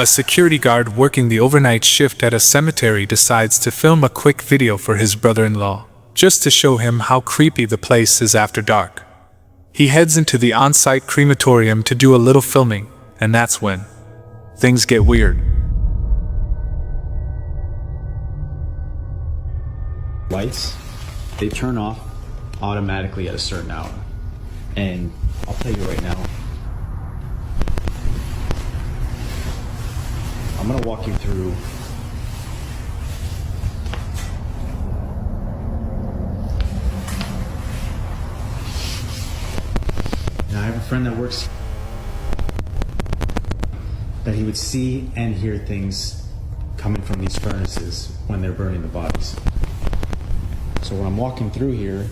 A security guard working the overnight shift at a cemetery decides to film a quick video for his brother-in-law, just to show him how creepy the place is after dark. He heads into the on-site crematorium to do a little filming, and that's when things get weird. Lights, they turn off automatically at a certain hour. And I'll tell you right now, I'm gonna walk you through I have a friend that works that he would see and hear things coming from these furnaces when they're burning the bodies. So when I'm walking through here,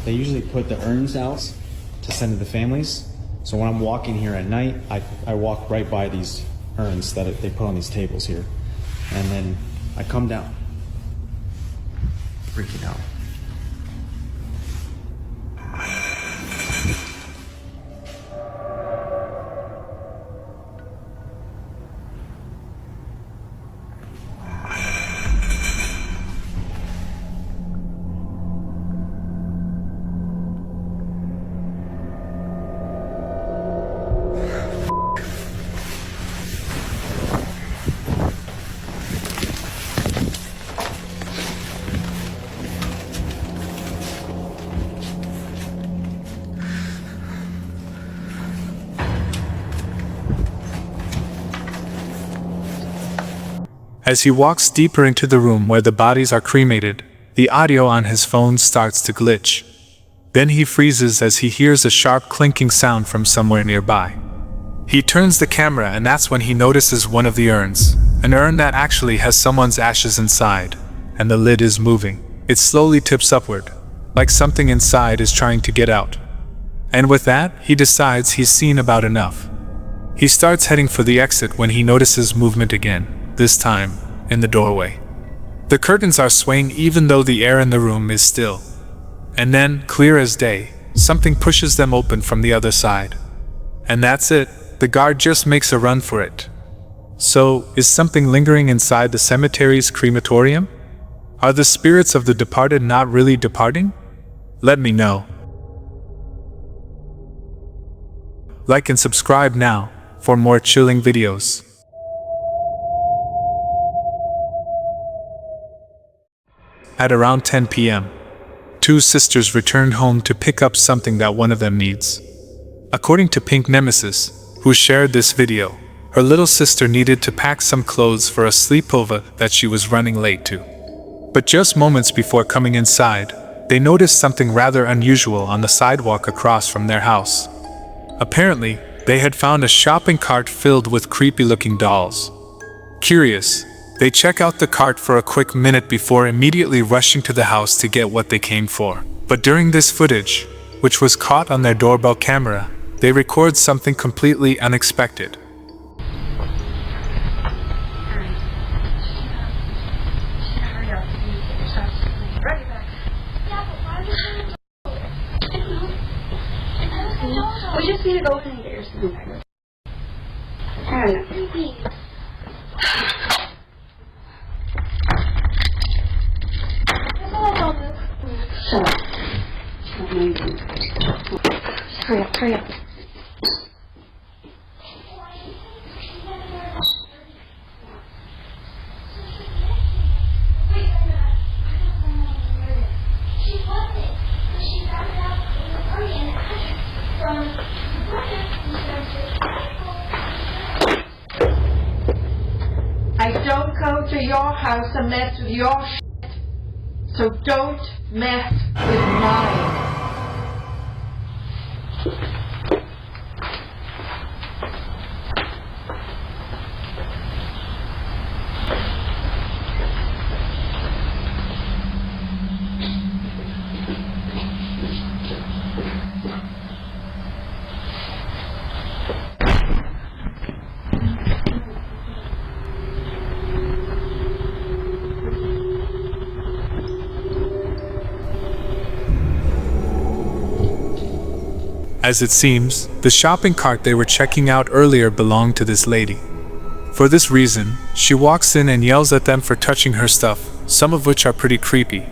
they usually put the urns out to send to the families. So when I'm walking here at night, I walk right by these urns that they put on these tables here. And then I come down, freaking out. As he walks deeper into the room where the bodies are cremated, the audio on his phone starts to glitch. Then he freezes as he hears a sharp clinking sound from somewhere nearby. He turns the camera, and that's when he notices one of the urns, an urn that actually has someone's ashes inside, and the lid is moving. It slowly tips upward, like something inside is trying to get out. And with that, he decides he's seen about enough. He starts heading for the exit when he notices movement again, this time in the doorway. The curtains are swaying even though the air in the room is still. And then, clear as day, something pushes them open from the other side. And that's it. The guard just makes a run for it. So, is something lingering inside the cemetery's crematorium? Are the spirits of the departed not really departing? Let me know. Like and subscribe now for more chilling videos. At around 10 p.m., two sisters returned home to pick up something that one of them needs. According to Pink Nemesis, who shared this video, her little sister needed to pack some clothes for a sleepover that she was running late to. But just moments before coming inside, they noticed something rather unusual on the sidewalk across from their house. Apparently, they had found a shopping cart filled with creepy-looking dolls. Curious, they check out the cart for a quick minute before immediately rushing to the house to get what they came for. But during this footage, which was caught on their doorbell camera, they record something completely unexpected. We just need to go in and get your son. I don't know. Shut up. Hurry up. I don't go to your house and mess with your shit, so don't mess with mine. As it seems, the shopping cart they were checking out earlier belonged to this lady. For this reason, she walks in and yells at them for touching her stuff, some of which are pretty creepy.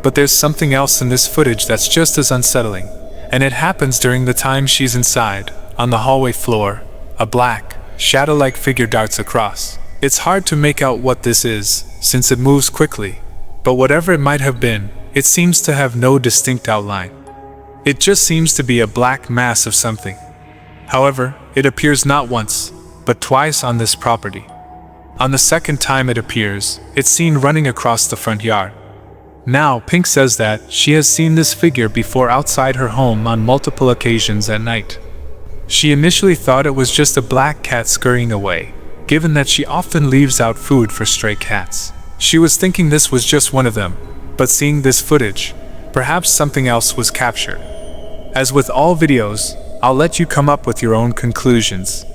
But there's something else in this footage that's just as unsettling, and it happens during the time she's inside. On the hallway floor, a black, shadow-like figure darts across. It's hard to make out what this is, since it moves quickly, but whatever it might have been, it seems to have no distinct outline. It just seems to be a black mass of something. However, it appears not once, but twice on this property. On the second time it appears, it's seen running across the front yard. Now, Pink says that she has seen this figure before outside her home on multiple occasions at night. She initially thought it was just a black cat scurrying away, given that she often leaves out food for stray cats. She was thinking this was just one of them, but seeing this footage, perhaps something else was captured. As with all videos, I'll let you come up with your own conclusions.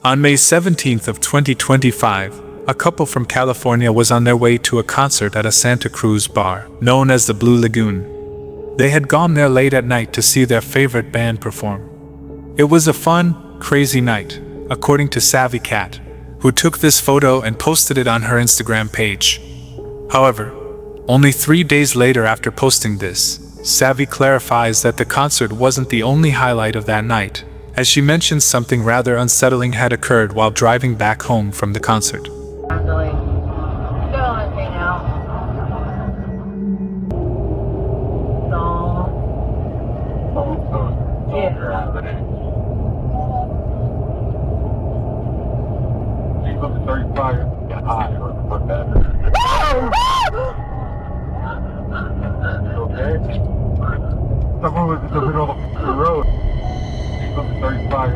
On May 17th of 2025, a couple from California was on their way to a concert at a Santa Cruz bar, known as the Blue Lagoon. They had gone there late at night to see their favorite band perform. It was a fun, crazy night, according to Savvy Cat, who took this photo and posted it on her Instagram page. However, only 3 days later after posting this, Savvy clarifies that the concert wasn't the only highlight of that night, as she mentions something rather unsettling had occurred while driving back home from the concert. Someone was in the middle of the road. She's on the 35.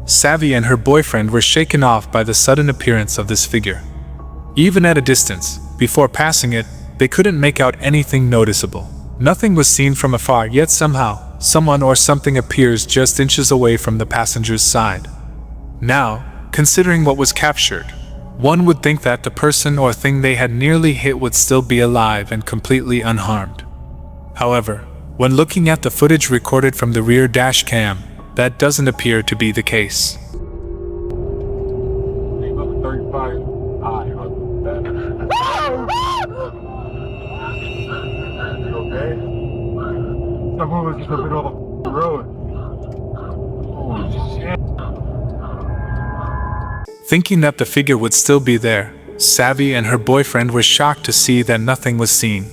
Savvy and her boyfriend were shaken off by the sudden appearance of this figure. Even at a distance, before passing it, they couldn't make out anything noticeable. Nothing was seen from afar, yet somehow, someone or something appears just inches away from the passenger's side. Now, considering what was captured, one would think that the person or thing they had nearly hit would still be alive and completely unharmed. However, when looking at the footage recorded from the rear dash cam, that doesn't appear to be the case. Someone was in the middle of the road. Holy shit. Thinking that the figure would still be there, Savvy and her boyfriend were shocked to see that nothing was seen.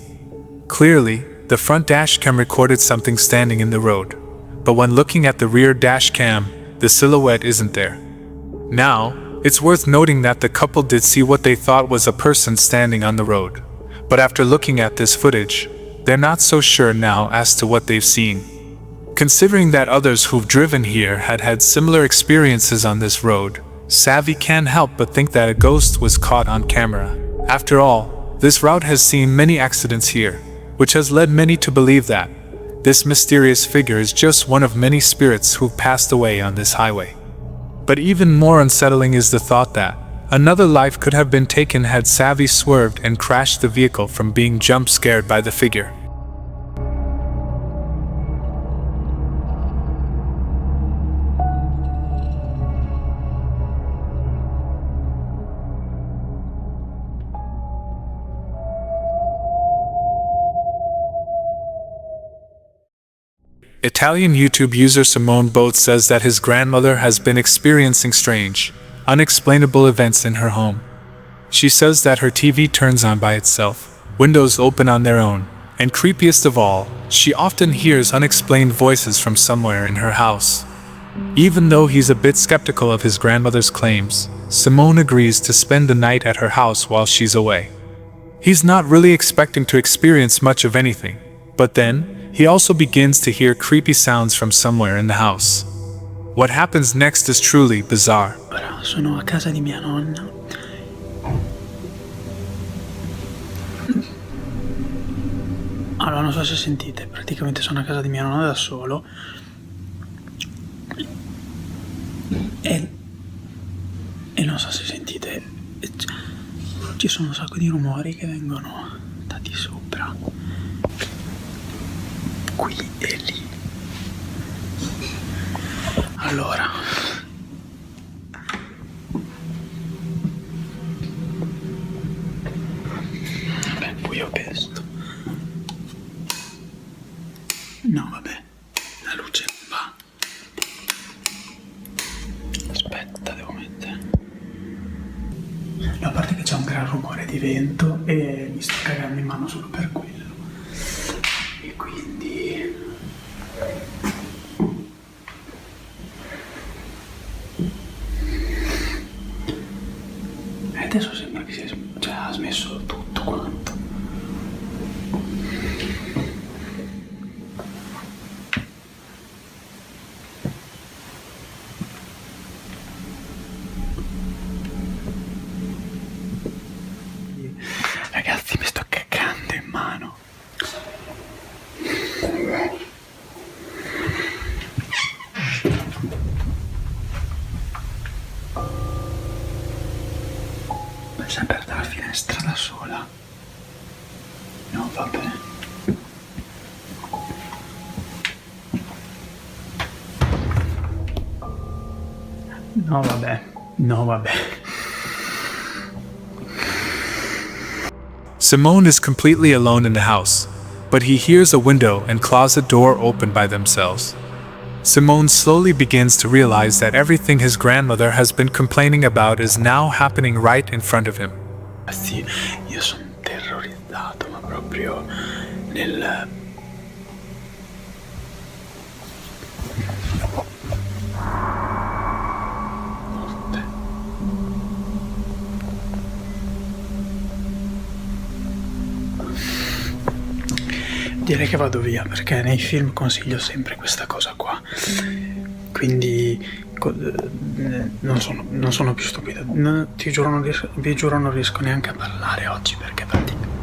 Clearly, the front dash cam recorded something standing in the road, but when looking at the rear dash cam, the silhouette isn't there. Now, it's worth noting that the couple did see what they thought was a person standing on the road, but after looking at this footage, they're not so sure now as to what they've seen. Considering that others who've driven here had had similar experiences on this road, Savvy can't help but think that a ghost was caught on camera. After all, this route has seen many accidents here, which has led many to believe that this mysterious figure is just one of many spirits who've passed away on this highway. But even more unsettling is the thought that another life could have been taken had Savvy swerved and crashed the vehicle from being jump scared by the figure. Italian YouTube user Simone Boat says that his grandmother has been experiencing strange, unexplainable events in her home. She says that her TV turns on by itself, windows open on their own, and creepiest of all, she often hears unexplained voices from somewhere in her house. Even though he's a bit skeptical of his grandmother's claims, Simone agrees to spend the night at her house while she's away. He's not really expecting to experience much of anything, but then, he also begins to hear creepy sounds from somewhere in the house. What happens next is truly bizarre. Ora sono a casa di mia nonna. Allora, non so se sentite, praticamente sono a casa di mia nonna da solo e non so se sentite, ci sono un sacco di rumori che vengono da di sopra, qui e lì. Allora, vabbè, buio pesto. No, vabbè, la luce non va. Aspetta, devo mettere. No, a parte che c'è un gran rumore di vento e mi sto cagando in mano solo per quello. E quindi... E adesso sembra che ha smesso tutto quanto. Ragazzi, mi sto cagando in mano. È sempre dalla finestra da sola. No, vabbè. No, vabbè. No, vabbè. Simone is completely alone in the house, but he hears a window and closet door open by themselves. Simone slowly begins to realize that everything his grandmother has been complaining about is now happening right in front of him. Sì, io sono terrorizzato, ma proprio nel... Direi che vado via, perché nei film consiglio sempre questa cosa qua. Quindi non sono più stupido. Ti giuro, vi giuro, non riesco neanche a parlare oggi, perché praticamente...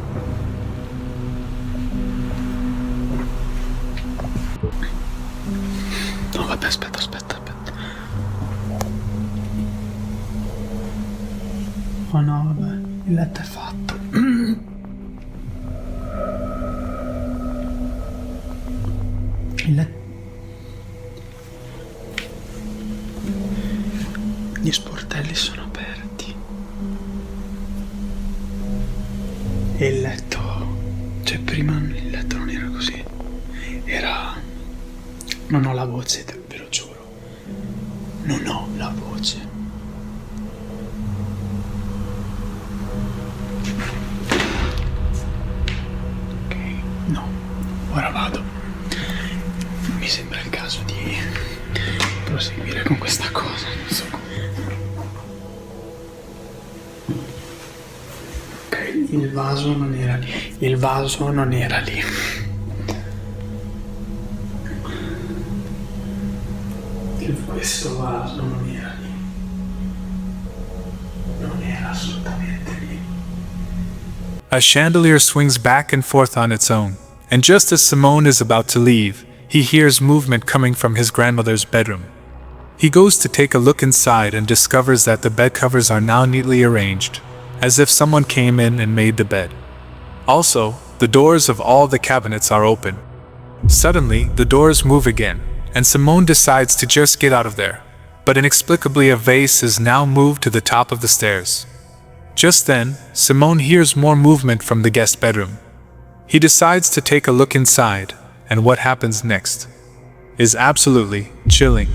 No, vabbè, aspetta. Oh no, vabbè, il letto è fatto. Gli sportelli sono aperti e il letto, cioè prima il letto non era così, era... Non ho la voce, ve lo giuro, non ho la voce. Ok, no, ora vado. Mi sembra il caso di proseguire con questa cosa, non so come. Ok, il vaso non era lì. Questo vaso non era lì. Non era assolutamente lì. A chandelier swings back and forth on its own, and just as Simone is about to leave, he hears movement coming from his grandmother's bedroom. He goes to take a look inside and discovers that the bed covers are now neatly arranged, as if someone came in and made the bed. Also, the doors of all the cabinets are open. Suddenly, the doors move again, and Simone decides to just get out of there, but inexplicably a vase is now moved to the top of the stairs. Just then, Simone hears more movement from the guest bedroom. He decides to take a look inside, and what happens next is absolutely chilling.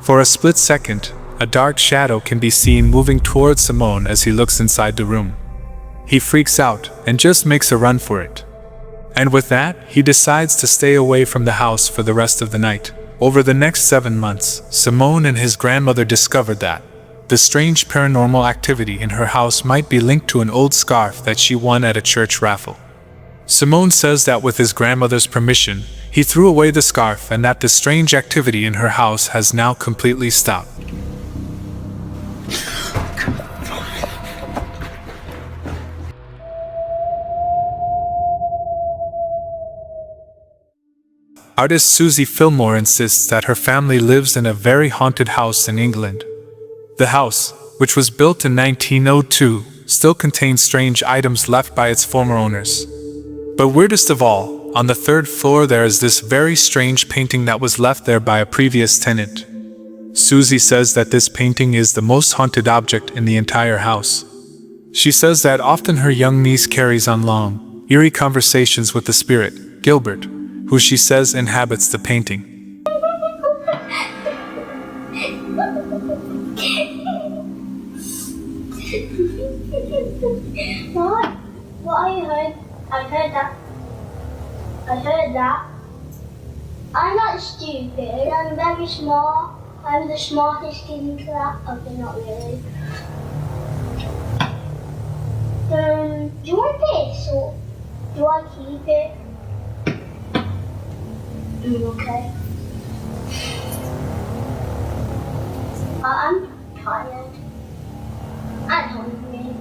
For a split second, a dark shadow can be seen moving towards Simone as he looks inside the room. he freaks out and just makes a run for it. And with that, he decides to stay away from the house for the rest of the night. Over the next 7 months, Simone and his grandmother discovered that the strange paranormal activity in her house might be linked to an old scarf that she won at a church raffle. Simone says that with his grandmother's permission, he threw away the scarf and that the strange activity in her house has now completely stopped. Artist Susie Fillmore insists that her family lives in a very haunted house in England. The house, which was built in 1902, still contains strange items left by its former owners. But weirdest of all, on the 3rd floor there is this very strange painting that was left there by a previous tenant. Susie says that this painting is the most haunted object in the entire house. She says that often her young niece carries on long, eerie conversations with the spirit, Gilbert, who she says inhabits the painting. What I heard? I heard that. I heard that. I'm not stupid. I'm very smart. I'm the smartest kid in class. Okay, not really. Do you want this or do I keep it? Okay. I'm tired. I'm hungry.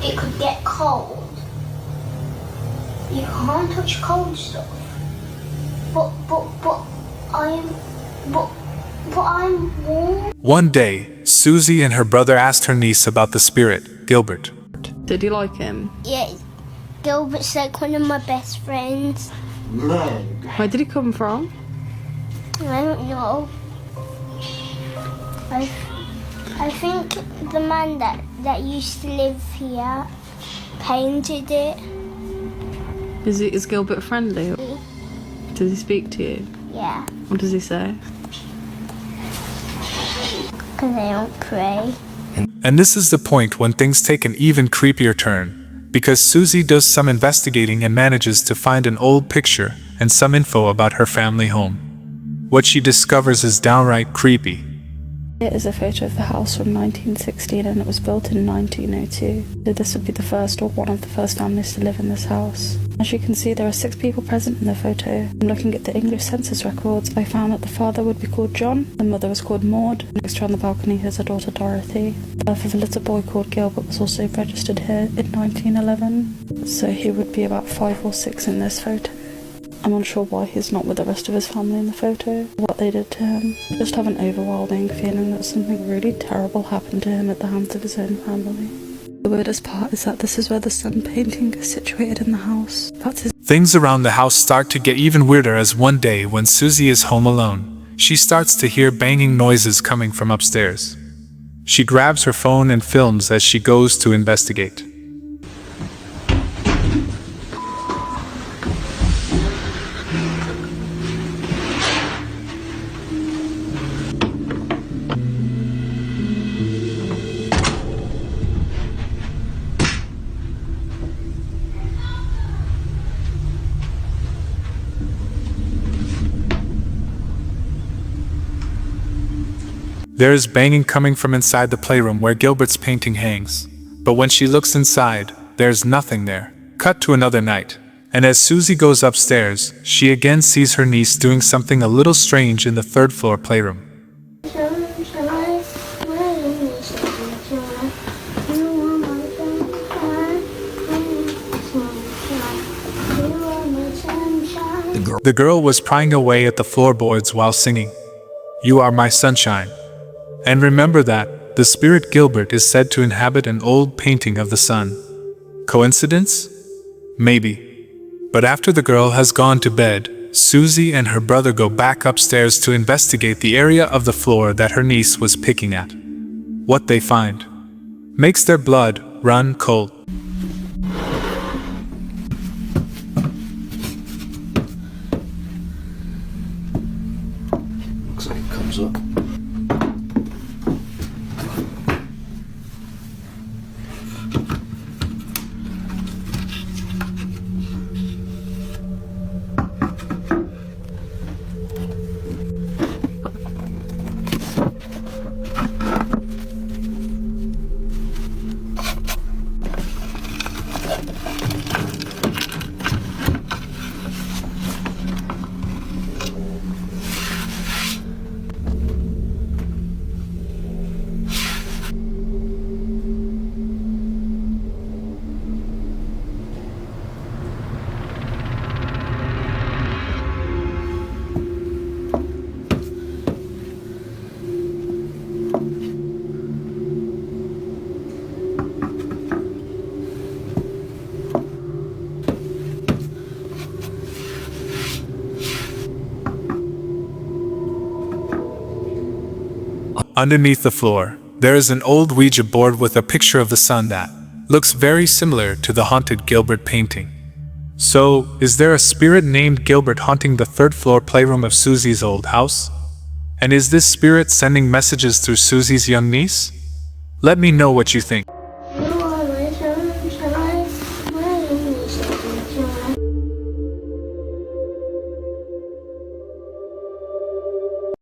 It could get cold. You can't touch cold stuff. But I'm warm. One day, Susie and her brother asked her niece about the spirit, Gilbert. Did you like him? Yeah, Gilbert's like one of my best friends. Where did he come from? I don't know. I think the man that used to live here painted it. Is Gilbert friendly? Does he speak to you? Yeah, What does he say? because I don't pray. And this is the point when things take an even creepier turn, because Susie does some investigating and manages to find an old picture and some info about her family home. What she discovers is downright creepy. It is a photo of the house from 1916 and it was built in 1902. So this would be the first or one of the first families to live in this house. As you can see, there are 6 people present in the photo. From looking at the English census records, I found that the father would be called John, the mother was called Maud, next to on the balcony is her daughter Dorothy. The birth of a little boy called Gilbert was also registered here in 1911, so he would be about 5 or 6 in this photo. I'm unsure why he's not with the rest of his family in the photo, what they did to him. I just have an overwhelming feeling that something really terrible happened to him at the hands of his own family. The weirdest part is that this is where the sun painting is situated in the house. That's his. Things around the house start to get even weirder as one day when Susie is home alone, she starts to hear banging noises coming from upstairs. She grabs her phone and films as she goes to investigate. There is banging coming from inside the playroom where Gilbert's painting hangs. But when she looks inside, there's nothing there. Cut to another night. And as Susie goes upstairs, she again sees her niece doing something a little strange in the 3rd floor playroom. The girl was prying away at the floorboards while singing, "You are my sunshine." And remember that the spirit Gilbert is said to inhabit an old painting of the sun. Coincidence? Maybe. But after the girl has gone to bed, Susie and her brother go back upstairs to investigate the area of the floor that her niece was picking at. What they find makes their blood run cold. Looks like it comes up. Underneath the floor, there is an old Ouija board with a picture of the sun that looks very similar to the haunted Gilbert painting. So, is there a spirit named Gilbert haunting the third-floor playroom of Susie's old house? And is this spirit sending messages through Susie's young niece? Let me know what you think.